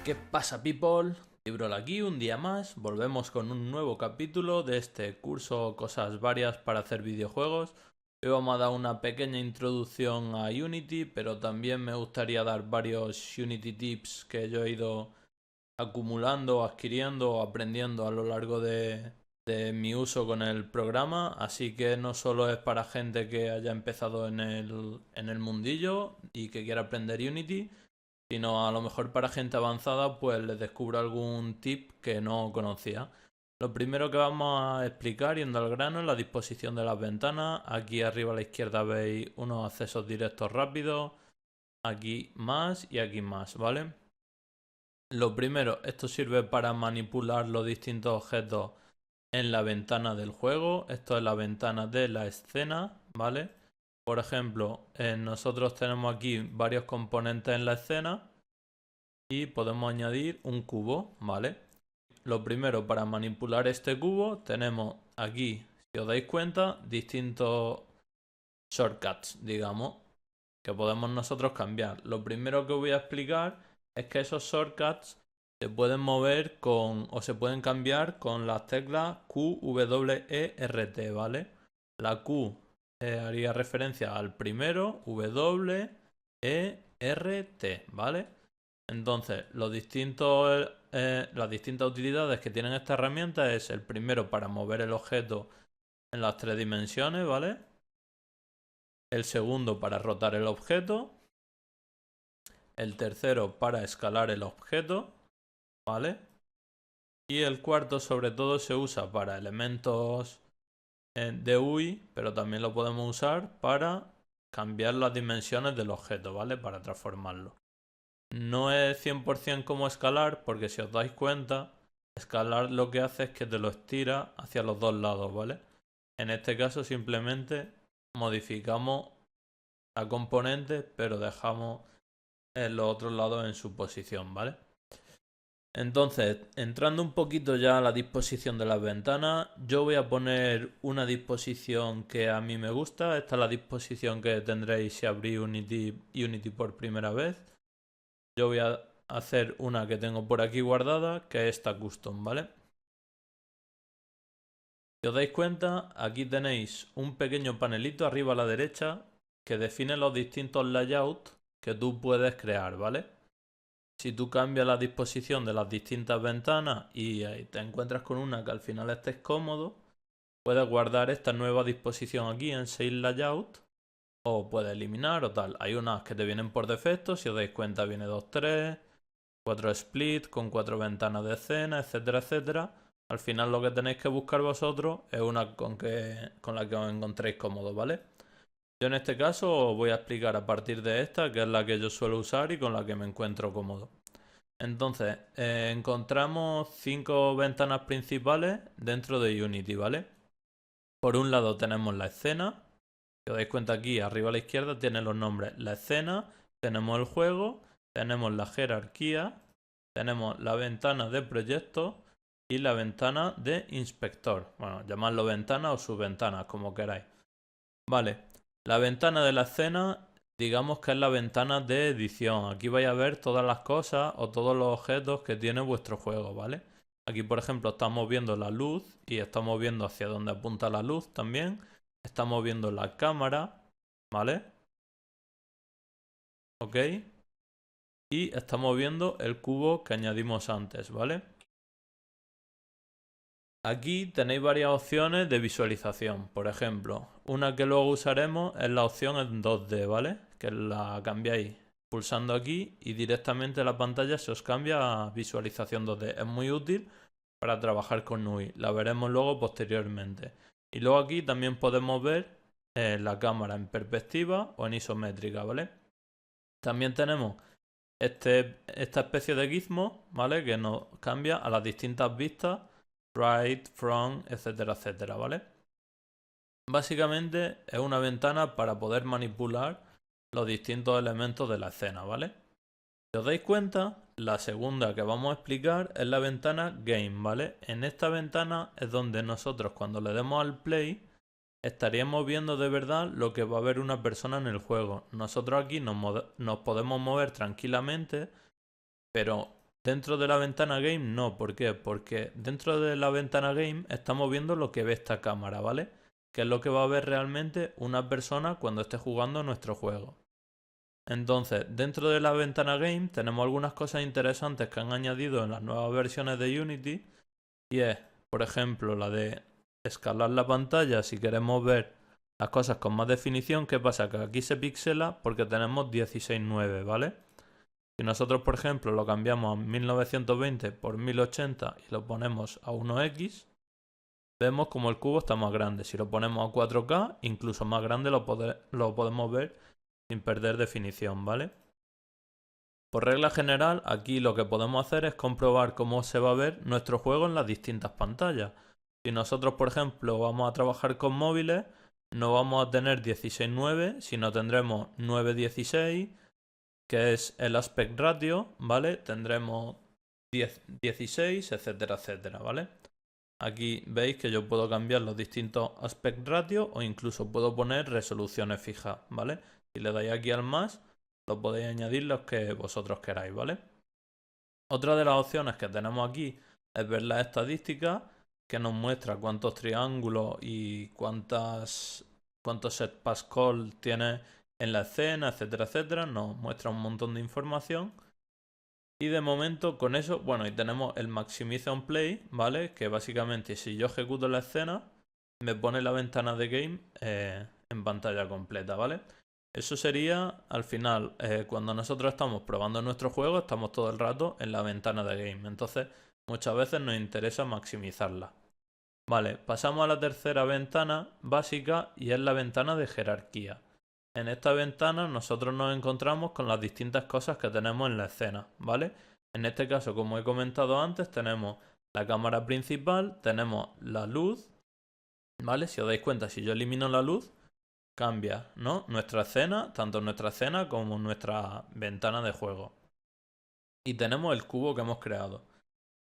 ¿Qué pasa, people? Librol aquí un día más, volvemos con un nuevo capítulo de este curso Cosas Varias para hacer videojuegos. Hoy vamos a dar una pequeña introducción a Unity, pero también me gustaría dar varios Unity tips que yo he ido acumulando, adquiriendo o aprendiendo a lo largo de mi uso con el programa. Así que no solo es para gente que haya empezado en el mundillo y que quiera aprender Unity, sino a lo mejor para gente avanzada pues les descubro algún tip que no conocía. Lo primero que vamos a explicar, yendo al grano, es la disposición de las ventanas. Aquí arriba a la izquierda veis unos accesos directos rápidos, aquí más y aquí más, ¿vale? Lo primero, esto sirve para manipular los distintos objetos en la ventana del juego. Esto es la ventana de la escena, ¿vale? Por ejemplo, nosotros tenemos aquí varios componentes en la escena y podemos añadir un cubo, ¿vale? Lo primero, para manipular este cubo tenemos aquí, si os dais cuenta, distintos shortcuts, digamos, que podemos nosotros cambiar. Lo primero que voy a explicar es que esos shortcuts se pueden mover o se pueden cambiar con las teclas Q, W, E, R, T, ¿vale? La Q haría referencia al primero, W, E, R, T, ¿vale? Entonces, las distintas utilidades que tienen esta herramienta es el primero para mover el objeto en las 3 dimensiones, ¿vale? El segundo para rotar el objeto. El tercero para escalar el objeto, ¿vale? Y el cuarto sobre todo se usa para elementos de UI, pero también lo podemos usar para cambiar las dimensiones del objeto, ¿vale? Para transformarlo. No es 100% como escalar, porque si os dais cuenta, escalar lo que hace es que te lo estira hacia los dos lados, ¿vale? En este caso simplemente modificamos la componente, pero dejamos los otros lados en su posición, ¿vale? Entonces, entrando un poquito ya a la disposición de las ventanas, yo voy a poner una disposición que a mí me gusta. Esta es la disposición que tendréis si abrís Unity por primera vez. Yo voy a hacer una que tengo por aquí guardada, que es esta custom, ¿vale? Si os dais cuenta, aquí tenéis un pequeño panelito arriba a la derecha que define los distintos layouts que tú puedes crear, ¿vale? Si tú cambias la disposición de las distintas ventanas y te encuentras con una que al final estés cómodo, puedes guardar esta nueva disposición aquí en Save Layout o puedes eliminar o tal. Hay unas que te vienen por defecto, si os dais cuenta viene 2-3, 4 split con 4 ventanas de escena, etcétera, etcétera. Al final lo que tenéis que buscar vosotros es una con la que os encontréis cómodos, ¿vale? Yo en este caso os voy a explicar a partir de esta, que es la que yo suelo usar y con la que me encuentro cómodo. Entonces, encontramos 5 ventanas principales dentro de Unity, ¿vale? Por un lado tenemos la escena. Si os dais cuenta aquí, arriba a la izquierda tiene los nombres. La escena, tenemos el juego, tenemos la jerarquía, tenemos la ventana de proyectos y la ventana de inspector. Bueno, llamadlo ventana o subventanas, como queráis. Vale, la ventana de la escena, digamos que es la ventana de edición. Aquí vais a ver todas las cosas o todos los objetos que tiene vuestro juego, ¿vale? Aquí, por ejemplo, estamos viendo la luz y estamos viendo hacia dónde apunta la luz también. Estamos viendo la cámara, ¿vale? Ok. Y estamos viendo el cubo que añadimos antes, ¿vale? Aquí tenéis varias opciones de visualización. Por ejemplo, una que luego usaremos es la opción en 2D, ¿vale? Que la cambiáis pulsando aquí y directamente la pantalla se os cambia a visualización 2D. Es muy útil para trabajar con UI. La veremos luego posteriormente. Y luego aquí también podemos ver la cámara en perspectiva o en isométrica, ¿vale? También tenemos esta especie de gizmo, ¿vale? Que nos cambia a las distintas vistas, right, front, etcétera, etcétera, ¿vale? Básicamente es una ventana para poder manipular los distintos elementos de la escena, ¿vale? Si os dais cuenta, la segunda que vamos a explicar es la ventana Game, ¿vale? En esta ventana es donde nosotros cuando le demos al play estaríamos viendo de verdad lo que va a ver una persona en el juego. Nosotros aquí nos podemos mover tranquilamente, pero dentro de la ventana game no. ¿Por qué? Porque dentro de la ventana game estamos viendo lo que ve esta cámara, ¿vale? Que es lo que va a ver realmente una persona cuando esté jugando nuestro juego. Entonces, dentro de la ventana game tenemos algunas cosas interesantes que han añadido en las nuevas versiones de Unity. Y es, por ejemplo, la de escalar la pantalla si queremos ver las cosas con más definición. ¿Qué pasa? Que aquí se pixela porque tenemos 16:9, ¿vale? Si nosotros, por ejemplo, lo cambiamos a 1920 por 1080 y lo ponemos a 1x, vemos como el cubo está más grande. Si lo ponemos a 4K, incluso más grande lo podemos ver sin perder definición, ¿vale? Por regla general, aquí lo que podemos hacer es comprobar cómo se va a ver nuestro juego en las distintas pantallas. Si nosotros, por ejemplo, vamos a trabajar con móviles, no vamos a tener 16:9, sino tendremos 9:16, que es el aspect ratio, ¿vale? Tendremos 10:16, etcétera, etcétera, ¿vale? Aquí veis que yo puedo cambiar los distintos aspect ratio o incluso puedo poner resoluciones fijas, ¿vale? Si le dais aquí al más, lo podéis añadir los que vosotros queráis, ¿vale? Otra de las opciones que tenemos aquí es ver las estadísticas, que nos muestra cuántos triángulos y cuántos set pass call tiene en la escena, etcétera, etcétera. Nos muestra un montón de información. Y de momento con eso, bueno, y tenemos el Maximize on Play, ¿vale? Que básicamente si yo ejecuto la escena, me pone la ventana de game en pantalla completa, ¿vale? Eso sería, al final, cuando nosotros estamos probando nuestro juego, estamos todo el rato en la ventana de game. Entonces, muchas veces nos interesa maximizarla. Vale, pasamos a la tercera ventana básica y es la ventana de jerarquía. En esta ventana nosotros nos encontramos con las distintas cosas que tenemos en la escena, ¿vale? En este caso, como he comentado antes, tenemos la cámara principal, tenemos la luz, ¿vale? Si os dais cuenta, si yo elimino la luz, cambia, ¿no? Nuestra escena, tanto nuestra escena como nuestra ventana de juego. Y tenemos el cubo que hemos creado.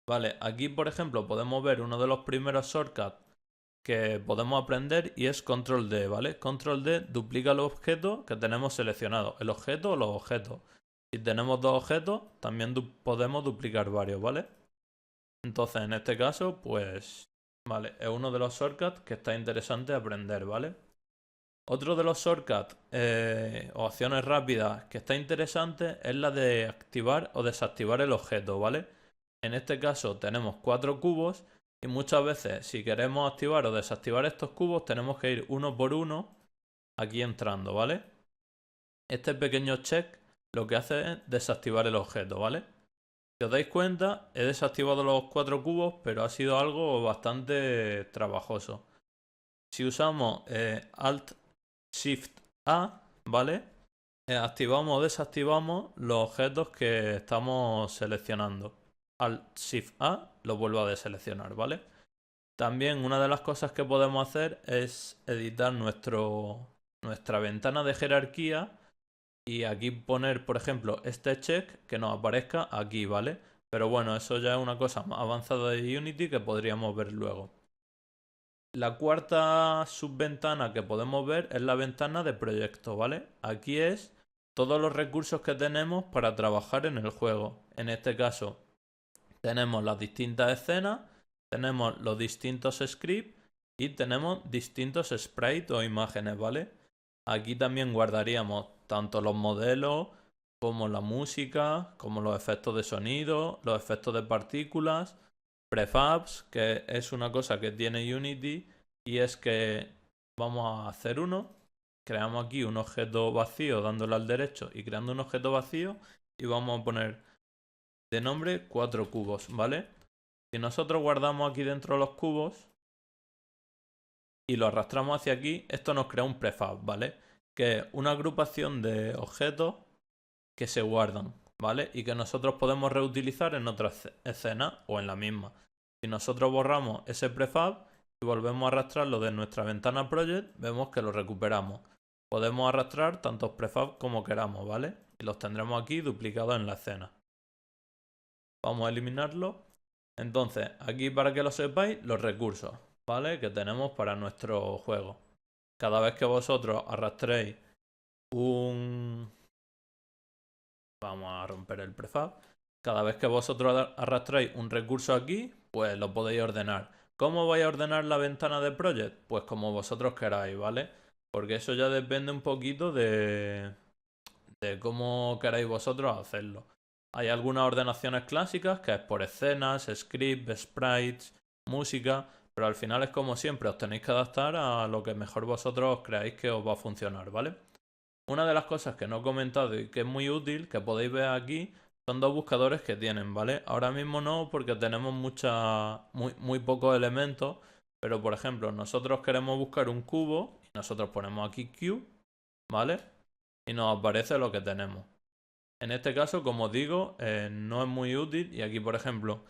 Vale, aquí por ejemplo podemos ver uno de los primeros shortcuts que podemos aprender y es control D, ¿vale? Control D duplica los objetos que tenemos seleccionados, el objeto o los objetos. Si tenemos dos objetos, también podemos duplicar varios, ¿vale? Entonces en este caso, pues, vale, es uno de los shortcuts que está interesante aprender, ¿vale? Otro de los shortcuts o acciones rápidas que está interesante es la de activar o desactivar el objeto, ¿vale? En este caso tenemos 4 cubos y muchas veces si queremos activar o desactivar estos cubos tenemos que ir uno por uno aquí entrando, ¿vale? Este pequeño check lo que hace es desactivar el objeto, ¿vale? Si os dais cuenta, he desactivado los 4 cubos, pero ha sido algo bastante trabajoso. Si usamos Alt Shift A, ¿vale? Activamos o desactivamos los objetos que estamos seleccionando. Alt Shift A lo vuelvo a deseleccionar, ¿vale? También una de las cosas que podemos hacer es editar nuestra ventana de jerarquía y aquí poner, por ejemplo, este check que nos aparezca aquí, ¿vale? Pero bueno, eso ya es una cosa más avanzada de Unity que podríamos ver luego. La cuarta subventana que podemos ver es la ventana de proyecto, ¿vale? Aquí es todos los recursos que tenemos para trabajar en el juego. En este caso, tenemos las distintas escenas, tenemos los distintos scripts y tenemos distintos sprites o imágenes, ¿vale? Aquí también guardaríamos tanto los modelos como la música, como los efectos de sonido, los efectos de partículas, prefabs, que es una cosa que tiene Unity y es que vamos a hacer uno, creamos aquí un objeto vacío dándole al derecho y creando un objeto vacío y vamos a poner de nombre 4 cubos, ¿vale? Si nosotros guardamos aquí dentro los cubos y lo arrastramos hacia aquí, esto nos crea un prefab, ¿vale? Que es una agrupación de objetos que se guardan, ¿vale? Y que nosotros podemos reutilizar en otras escenas o en la misma. Si nosotros borramos ese prefab y volvemos a arrastrarlo de nuestra ventana project, vemos que lo recuperamos. Podemos arrastrar tantos prefab como queramos, ¿vale? Y los tendremos aquí duplicados en la escena. Vamos a eliminarlo. Entonces, aquí para que lo sepáis, los recursos, ¿vale? Que tenemos para nuestro juego. Cada vez que vosotros arrastréis un... Vamos a romper el prefab. cada vez que vosotros arrastráis un recurso aquí, pues lo podéis ordenar. ¿Cómo vais a ordenar la ventana de Project? Pues como vosotros queráis, ¿vale? Porque eso ya depende un poquito de cómo queráis vosotros hacerlo. Hay algunas ordenaciones clásicas que es por escenas, script, sprites, música, pero al final es como siempre, os tenéis que adaptar a lo que mejor vosotros creáis que os va a funcionar, ¿vale? Una de las cosas que no he comentado y que es muy útil, que podéis ver aquí, son dos buscadores que tienen, ¿vale? Ahora mismo no, porque tenemos muy pocos elementos, pero por ejemplo, nosotros queremos buscar un cubo y nosotros ponemos aquí Q, ¿vale? Y nos aparece lo que tenemos. En este caso, como os digo, no es muy útil y aquí, por ejemplo,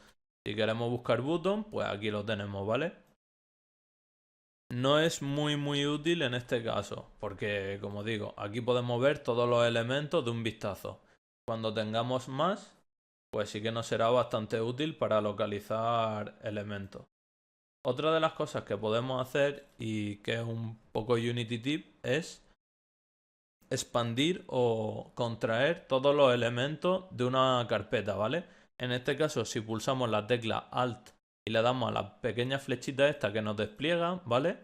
si queremos buscar button, pues aquí lo tenemos, ¿vale? No es muy útil en este caso, porque como digo, aquí podemos ver todos los elementos de un vistazo. Cuando tengamos más, pues sí que nos será bastante útil para localizar elementos. Otra de las cosas que podemos hacer, y que es un poco Unity tip, es expandir o contraer todos los elementos de una carpeta, ¿vale? En este caso, si pulsamos la tecla Alt y le damos a la pequeña flechita esta que nos despliega, ¿vale?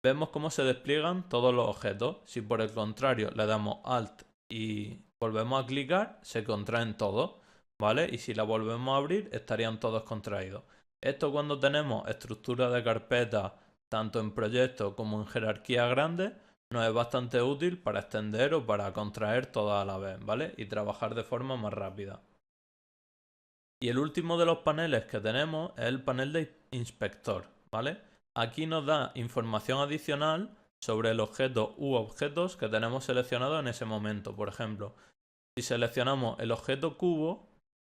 Vemos cómo se despliegan todos los objetos. Si por el contrario le damos Alt y volvemos a clicar, se contraen todos, ¿vale? Y si la volvemos a abrir, estarían todos contraídos. Esto cuando tenemos estructura de carpeta, tanto en proyectos como en jerarquía grande, nos es bastante útil para extender o para contraer todas a la vez, ¿vale? Y trabajar de forma más rápida. Y el último de los paneles que tenemos es el panel de inspector, ¿vale? Aquí nos da información adicional sobre el objeto u objetos que tenemos seleccionados en ese momento. Por ejemplo, si seleccionamos el objeto cubo,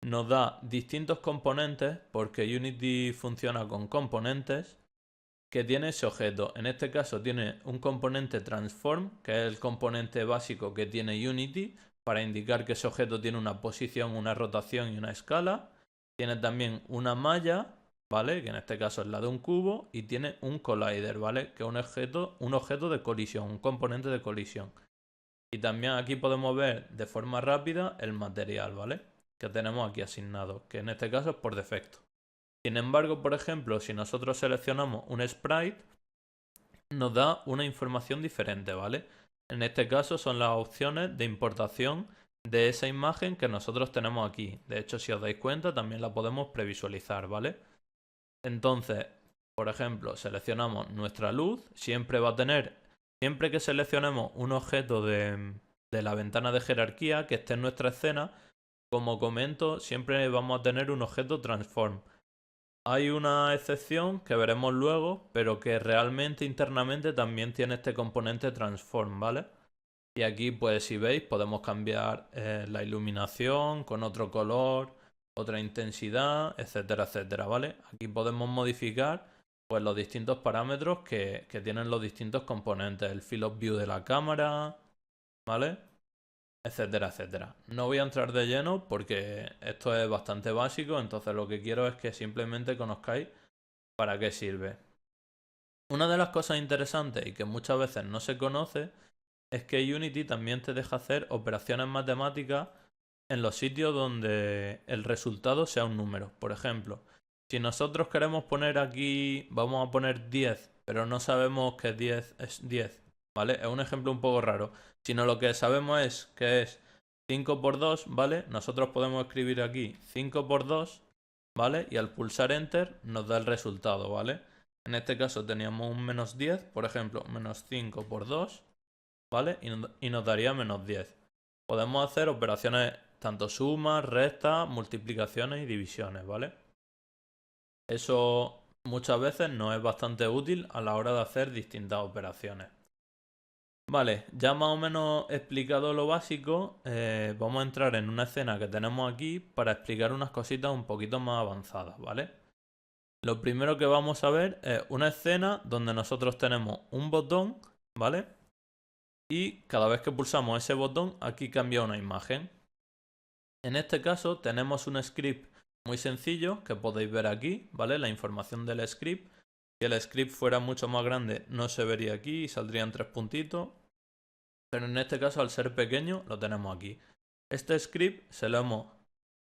nos da distintos componentes porque Unity funciona con componentes que tiene ese objeto. En este caso tiene un componente transform, que es el componente básico que tiene Unity para indicar que ese objeto tiene una posición, una rotación y una escala. Tiene también una malla, ¿vale? Que en este caso es la de un cubo, y tiene un collider, ¿vale? Que es un objeto de colisión, un componente de colisión. Y también aquí podemos ver de forma rápida el material, ¿vale? Que tenemos aquí asignado, que en este caso es por defecto. Sin embargo, por ejemplo, si nosotros seleccionamos un sprite, nos da una información diferente, ¿vale? En este caso son las opciones de importación de esa imagen que nosotros tenemos aquí. De hecho, si os dais cuenta, también la podemos previsualizar, ¿vale? Entonces, por ejemplo, seleccionamos nuestra luz, siempre que seleccionemos un objeto de la ventana de jerarquía que esté en nuestra escena, como comento, siempre vamos a tener un objeto transform. Hay una excepción que veremos luego, pero que realmente internamente también tiene este componente transform, ¿vale? Y aquí, pues si veis, podemos cambiar la iluminación con otro color, otra intensidad, etcétera, etcétera, ¿vale? Aquí podemos modificar pues los distintos parámetros que tienen los distintos componentes, el field of view de la cámara, ¿vale? Etcétera, etcétera. No voy a entrar de lleno porque esto es bastante básico, entonces lo que quiero es que simplemente conozcáis para qué sirve. Una de las cosas interesantes y que muchas veces no se conoce es que Unity también te deja hacer operaciones matemáticas en los sitios donde el resultado sea un número. Por ejemplo, si nosotros queremos poner aquí, vamos a poner 10, pero no sabemos que 10 es 10, ¿vale? Es un ejemplo un poco raro. Sino lo que sabemos es que es 5 por 2, ¿vale? Nosotros podemos escribir aquí 5 por 2, ¿vale? Y al pulsar Enter nos da el resultado, ¿vale? En este caso teníamos un menos 10, por ejemplo, menos 5 por 2, ¿vale? Y nos daría menos 10. Podemos hacer operaciones tanto sumas, restas, multiplicaciones y divisiones, ¿vale? Eso muchas veces nos es bastante útil a la hora de hacer distintas operaciones. Vale, ya más o menos explicado lo básico, vamos a entrar en una escena que tenemos aquí para explicar unas cositas un poquito más avanzadas, ¿vale? Lo primero que vamos a ver es una escena donde nosotros tenemos un botón, ¿vale? Y cada vez que pulsamos ese botón, aquí cambia una imagen. En este caso tenemos un script muy sencillo que podéis ver aquí, ¿vale? La información del script. Si el script fuera mucho más grande no se vería aquí y saldrían 3 puntitos. Pero en este caso, al ser pequeño, lo tenemos aquí. Este script se lo hemos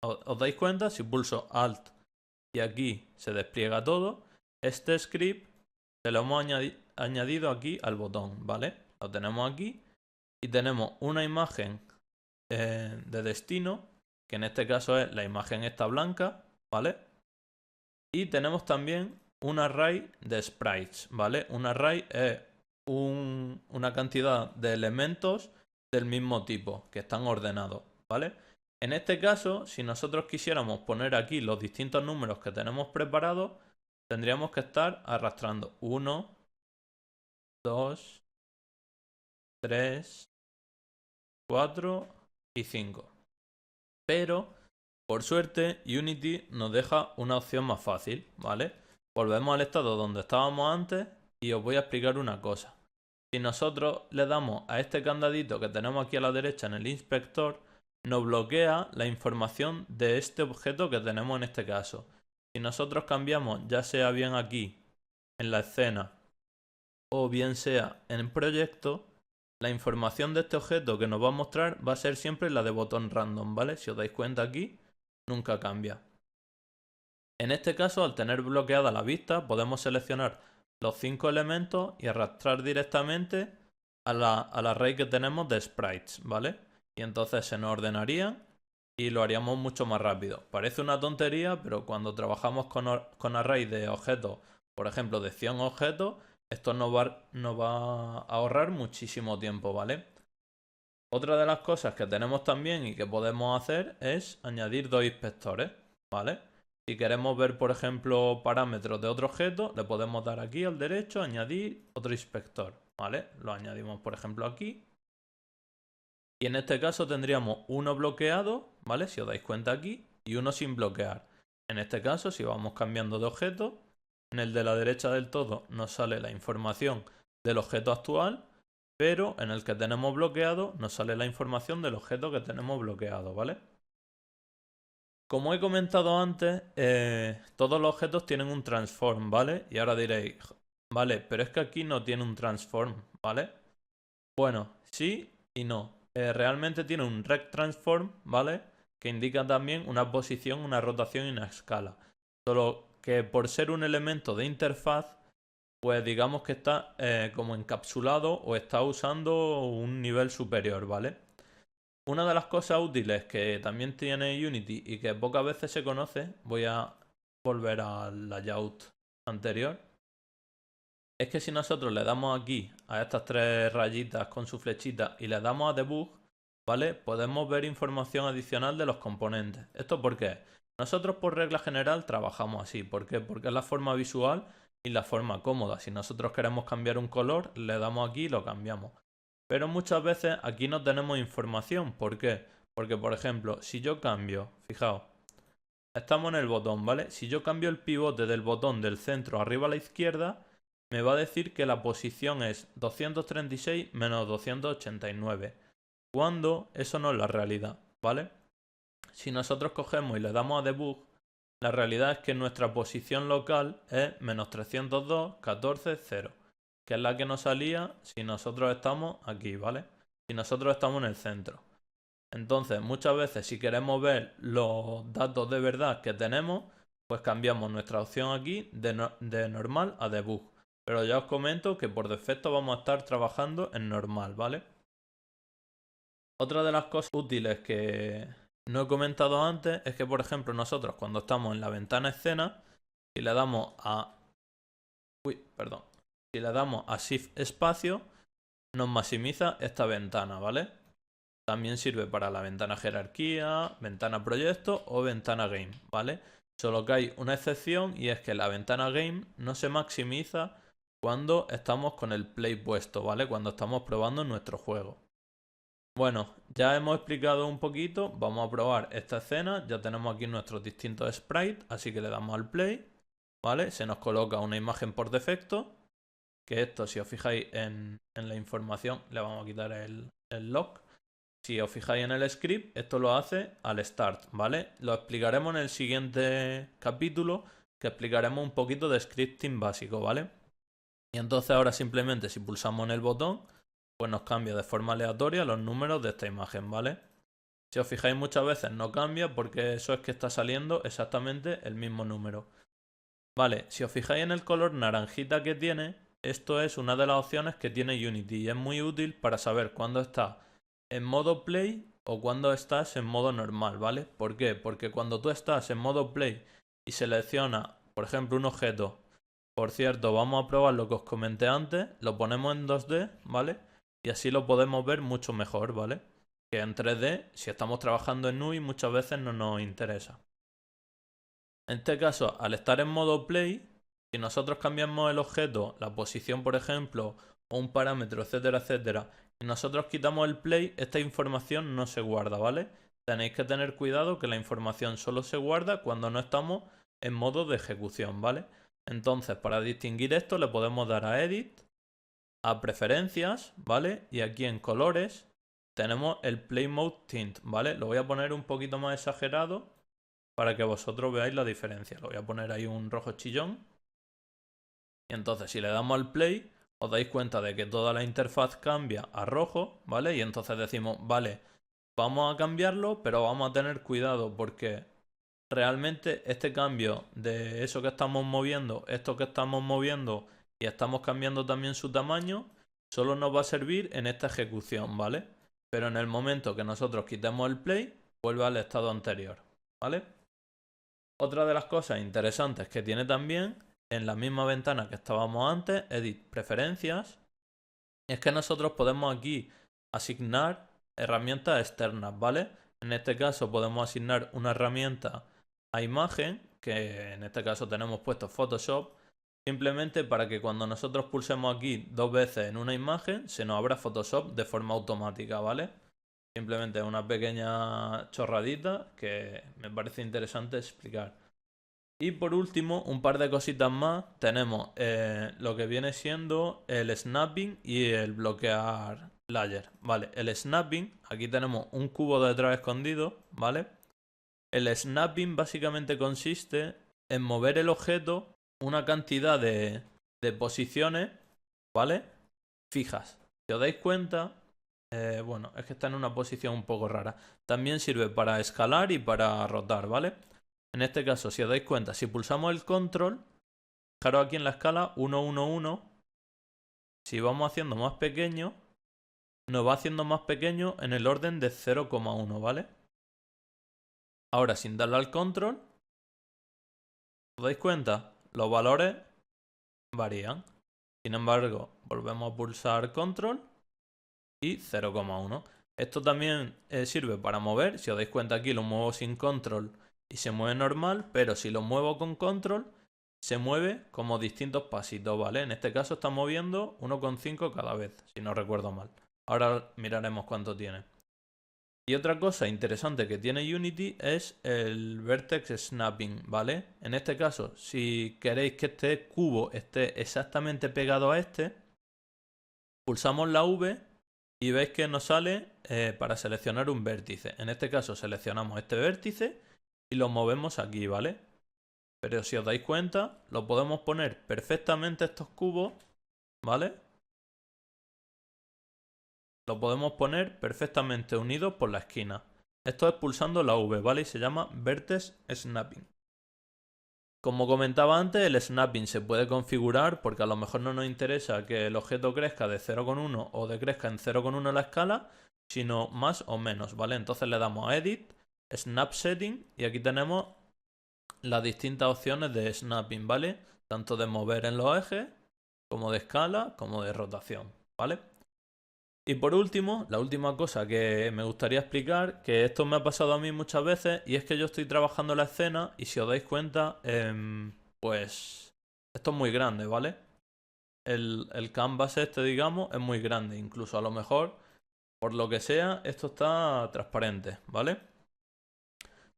¿Os dais cuenta? Si pulso Alt y aquí se despliega todo, este script se lo hemos añadido aquí al botón, ¿vale? Lo tenemos aquí y tenemos una imagen de destino, que en este caso es la imagen esta blanca, ¿vale? Y tenemos también un array de sprites, ¿vale? Un array es una cantidad de elementos del mismo tipo, que están ordenados, ¿vale? En este caso, si nosotros quisiéramos poner aquí los distintos números que tenemos preparados, tendríamos que estar arrastrando 1, 2, 3, 4 y 5. Pero, por suerte, Unity nos deja una opción más fácil, ¿vale? Volvemos al estado donde estábamos antes y os voy a explicar una cosa. Si nosotros le damos a este candadito que tenemos aquí a la derecha en el inspector, nos bloquea la información de este objeto que tenemos en este caso. Si nosotros cambiamos, ya sea bien aquí, en la escena, o bien sea en proyecto, la información de este objeto que nos va a mostrar va a ser siempre la de botón random, ¿vale? Si os dais cuenta aquí, nunca cambia. En este caso, al tener bloqueada la vista, podemos seleccionar los 5 elementos y arrastrar directamente a la array que tenemos de sprites, ¿vale? Y entonces se nos ordenarían y lo haríamos mucho más rápido. Parece una tontería, pero cuando trabajamos con array de objetos, por ejemplo de 100 objetos, esto nos va a ahorrar muchísimo tiempo, ¿vale? Otra de las cosas que tenemos también y que podemos hacer es añadir dos inspectores, ¿vale? Si queremos ver, por ejemplo, parámetros de otro objeto, le podemos dar aquí al derecho, añadir otro inspector, ¿vale? Lo añadimos, por ejemplo, aquí. Y en este caso tendríamos uno bloqueado, ¿vale? Si os dais cuenta aquí, y uno sin bloquear. En este caso, si vamos cambiando de objeto, en el de la derecha del todo nos sale la información del objeto actual, pero en el que tenemos bloqueado nos sale la información del objeto que tenemos bloqueado, ¿vale? Como he comentado antes, todos los objetos tienen un transform, ¿vale? Y ahora diréis, vale, pero es que aquí no tiene un transform, ¿vale? Bueno, sí y no. Realmente tiene un rect transform, ¿vale? Que indica también una posición, una rotación y una escala. Solo que por ser un elemento de interfaz, pues digamos que está como encapsulado o está usando un nivel superior, ¿vale? Una de las cosas útiles que también tiene Unity y que pocas veces se conoce, voy a volver al layout anterior, es que si nosotros le damos aquí a estas tres rayitas con su flechita y le damos a debug, ¿vale? Podemos ver información adicional de los componentes. ¿Esto por qué? Nosotros por regla general trabajamos así. ¿Por qué? Porque es la forma visual y la forma cómoda. Si nosotros queremos cambiar un color, le damos aquí y lo cambiamos. Pero muchas veces aquí no tenemos información. ¿Por qué? Porque, por ejemplo, si yo cambio, fijaos, estamos en el botón, ¿vale? Si yo cambio el pivote del botón del centro arriba a la izquierda, me va a decir que la posición es 236 menos 289, cuando eso no es la realidad, ¿vale? Si nosotros cogemos y le damos a debug, la realidad es que nuestra posición local es menos 302, 14, 0, que es la que nos salía si nosotros estamos aquí, ¿vale? Si nosotros estamos en el centro. Entonces, muchas veces si queremos ver los datos de verdad que tenemos, pues cambiamos nuestra opción aquí de normal a debug. Pero ya os comento que por defecto vamos a estar trabajando en normal, ¿vale? Otra de las cosas útiles que no he comentado antes es que, por ejemplo, nosotros cuando estamos en la ventana escena, si le damos a... Si le damos a Shift espacio, nos maximiza esta ventana, ¿vale? También sirve para la ventana jerarquía, ventana proyecto o ventana game, ¿vale? Solo que hay una excepción y es que la ventana game no se maximiza cuando estamos con el play puesto, ¿vale? Cuando estamos probando nuestro juego. Bueno, ya hemos explicado un poquito, vamos a probar esta escena, ya tenemos aquí nuestros distintos sprites, así que le damos al play, ¿vale? Se nos coloca una imagen por defecto, que esto, si os fijáis en la información, le vamos a quitar el lock. Si os fijáis en el script, esto lo hace al start, ¿vale? Lo explicaremos en el siguiente capítulo, que explicaremos un poquito de scripting básico, ¿vale? Y entonces ahora simplemente si pulsamos en el botón, pues nos cambia de forma aleatoria los números de esta imagen, ¿vale? Si os fijáis muchas veces no cambia porque eso es que está saliendo exactamente el mismo número. Vale, si os fijáis en el color naranjita que tiene, esto es una de las opciones que tiene Unity y es muy útil para saber cuándo está en modo play o cuándo estás en modo normal, ¿vale? ¿Por qué? Porque cuando tú estás en modo play y seleccionas, por ejemplo, un objeto, por cierto, vamos a probar lo que os comenté antes, lo ponemos en 2D, ¿vale? Y así lo podemos ver mucho mejor, ¿vale? Que en 3D, si estamos trabajando en UI, muchas veces no nos interesa. En este caso, al estar en modo play, si nosotros cambiamos el objeto, la posición, por ejemplo, o un parámetro, etcétera, etcétera, y nosotros quitamos el play, esta información no se guarda, ¿vale? Tenéis que tener cuidado que la información solo se guarda cuando no estamos en modo de ejecución, ¿vale? Entonces, para distinguir esto, le podemos dar a Edit, a Preferencias, ¿vale? Y aquí en Colores tenemos el Play Mode Tint, ¿vale? Lo voy a poner un poquito más exagerado para que vosotros veáis la diferencia. Lo voy a poner ahí un rojo chillón. Y entonces si le damos al play, os dais cuenta de que toda la interfaz cambia a rojo, ¿vale? Y entonces decimos, vale, vamos a cambiarlo, pero vamos a tener cuidado porque realmente este cambio de eso que estamos moviendo, esto que estamos moviendo y estamos cambiando también su tamaño, solo nos va a servir en esta ejecución, ¿vale? Pero en el momento que nosotros quitemos el play, vuelve al estado anterior, ¿vale? Otra de las cosas interesantes que tiene también, en la misma ventana que estábamos antes, Edit Preferencias, es que nosotros podemos aquí asignar herramientas externas, ¿vale? En este caso podemos asignar una herramienta a imagen, que en este caso tenemos puesto Photoshop, simplemente para que cuando nosotros pulsemos aquí 2 veces en una imagen, se nos abra Photoshop de forma automática, ¿vale? Simplemente una pequeña chorradita que me parece interesante explicar. Y por último, un par de cositas más. Tenemos lo que viene siendo el snapping y el bloquear layer. Vale, el snapping, aquí tenemos un cubo detrás escondido, ¿vale? El snapping básicamente consiste en mover el objeto una cantidad de posiciones, ¿vale? Fijas. Si os dais cuenta, bueno, es que está en una posición un poco rara. También sirve para escalar y para rotar, ¿vale? En este caso, si os dais cuenta, si pulsamos el control, fijaros aquí en la escala 1, 1, 1, si vamos haciendo más pequeño, nos va haciendo más pequeño en el orden de 0,1, ¿vale? Ahora, sin darle al control, ¿os dais cuenta? Los valores varían. Sin embargo, volvemos a pulsar control y 0,1. Esto también sirve para mover. Si os dais cuenta aquí lo muevo sin control y se mueve normal, pero si lo muevo con control se mueve como distintos pasitos, ¿vale? En este caso está moviendo 1,5 cada vez, si no recuerdo mal. Ahora miraremos cuánto tiene. Y otra cosa interesante que tiene Unity es el Vertex Snapping, ¿vale? En este caso, si queréis que este cubo esté exactamente pegado a este, pulsamos la V y veis que nos sale para seleccionar un vértice. En este caso seleccionamos este vértice y lo movemos aquí, ¿vale? Pero si os dais cuenta, lo podemos poner perfectamente estos cubos, ¿vale? Lo podemos poner perfectamente unidos por la esquina. Esto es pulsando la V, ¿vale? Y se llama Vertex Snapping. Como comentaba antes, el snapping se puede configurar porque a lo mejor no nos interesa que el objeto crezca de 0,1 o decrezca en 0,1 la escala, sino más o menos, ¿vale? Entonces le damos a Edit, Snap Setting y aquí tenemos las distintas opciones de snapping, ¿vale? Tanto de mover en los ejes, como de escala, como de rotación, ¿vale? Y por último, la última cosa que me gustaría explicar, que esto me ha pasado a mí muchas veces, y es que yo estoy trabajando la escena y si os dais cuenta, pues esto es muy grande, ¿vale? El canvas este, digamos, es muy grande, incluso a lo mejor, por lo que sea, esto está transparente, ¿vale?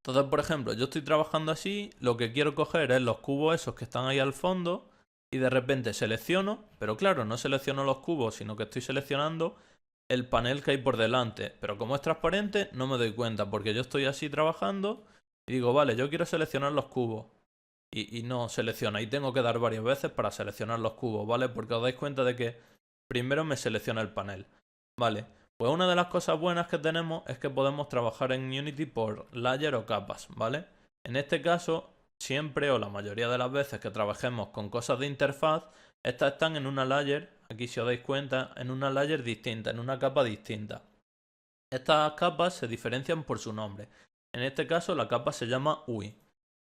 Entonces, por ejemplo, yo estoy trabajando así, lo que quiero coger es los cubos esos que están ahí al fondo y de repente selecciono, pero claro, no selecciono los cubos, sino que estoy seleccionando el panel que hay por delante. Pero como es transparente, no me doy cuenta porque yo estoy así trabajando y digo, vale, yo quiero seleccionar los cubos. Y no selecciona. Y tengo que dar varias veces para seleccionar los cubos, ¿vale? Porque os dais cuenta de que primero me selecciona el panel. Vale, Pues una de las cosas buenas que tenemos es que podemos trabajar en Unity por layer o capas, ¿vale? En este caso, siempre o la mayoría de las veces que trabajemos con cosas de interfaz, estas están en una layer, aquí si os dais cuenta, en una layer distinta, en una capa distinta. Estas capas se diferencian por su nombre. En este caso la capa se llama UI.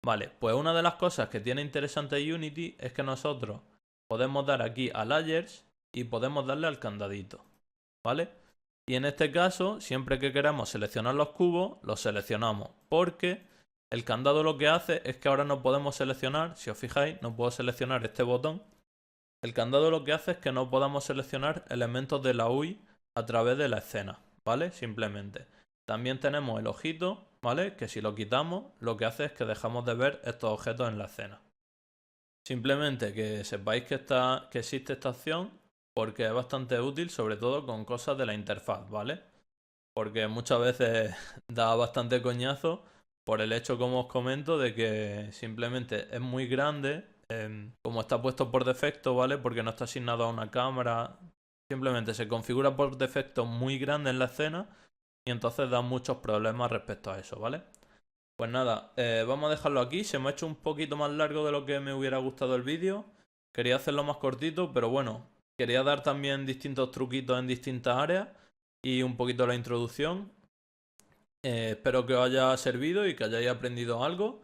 Vale, pues una de las cosas que tiene interesante Unity es que nosotros podemos dar aquí a layers y podemos darle al candadito, ¿vale? Y en este caso, siempre que queramos seleccionar los cubos, los seleccionamos, porque el candado lo que hace es que ahora no podemos seleccionar, si os fijáis, no puedo seleccionar este botón. El candado lo que hace es que no podamos seleccionar elementos de la UI a través de la escena, ¿vale? Simplemente. También tenemos el ojito, ¿vale? Que si lo quitamos, lo que hace es que dejamos de ver estos objetos en la escena. Simplemente que sepáis que existe esta opción porque es bastante útil, sobre todo con cosas de la interfaz, ¿vale? Porque muchas veces da bastante coñazo por el hecho, como os comento, de que simplemente es muy grande, como está puesto por defecto, ¿vale? Porque no está asignado a una cámara, simplemente se configura por defecto muy grande en la escena y entonces da muchos problemas respecto a eso, ¿vale? Pues nada, vamos a dejarlo aquí. Se me ha hecho un poquito más largo de lo que me hubiera gustado el vídeo. Quería hacerlo más cortito, pero bueno, quería dar también distintos truquitos en distintas áreas y un poquito la introducción. Espero que os haya servido y que hayáis aprendido algo.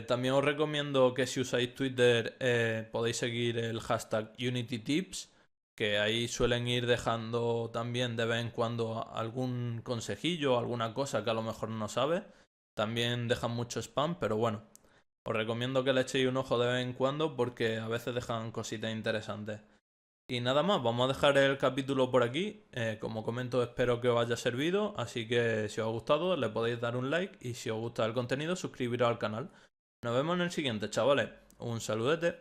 También os recomiendo que si usáis Twitter podéis seguir el hashtag UnityTips, que ahí suelen ir dejando también de vez en cuando algún consejillo o alguna cosa que a lo mejor no sabes. También dejan mucho spam, pero bueno, os recomiendo que le echéis un ojo de vez en cuando porque a veces dejan cositas interesantes. Y nada más, vamos a dejar el capítulo por aquí. Como comento, espero que os haya servido, así que si os ha gustado le podéis dar un like y si os gusta el contenido suscribiros al canal. Nos vemos en el siguiente, chavales. Un saludete.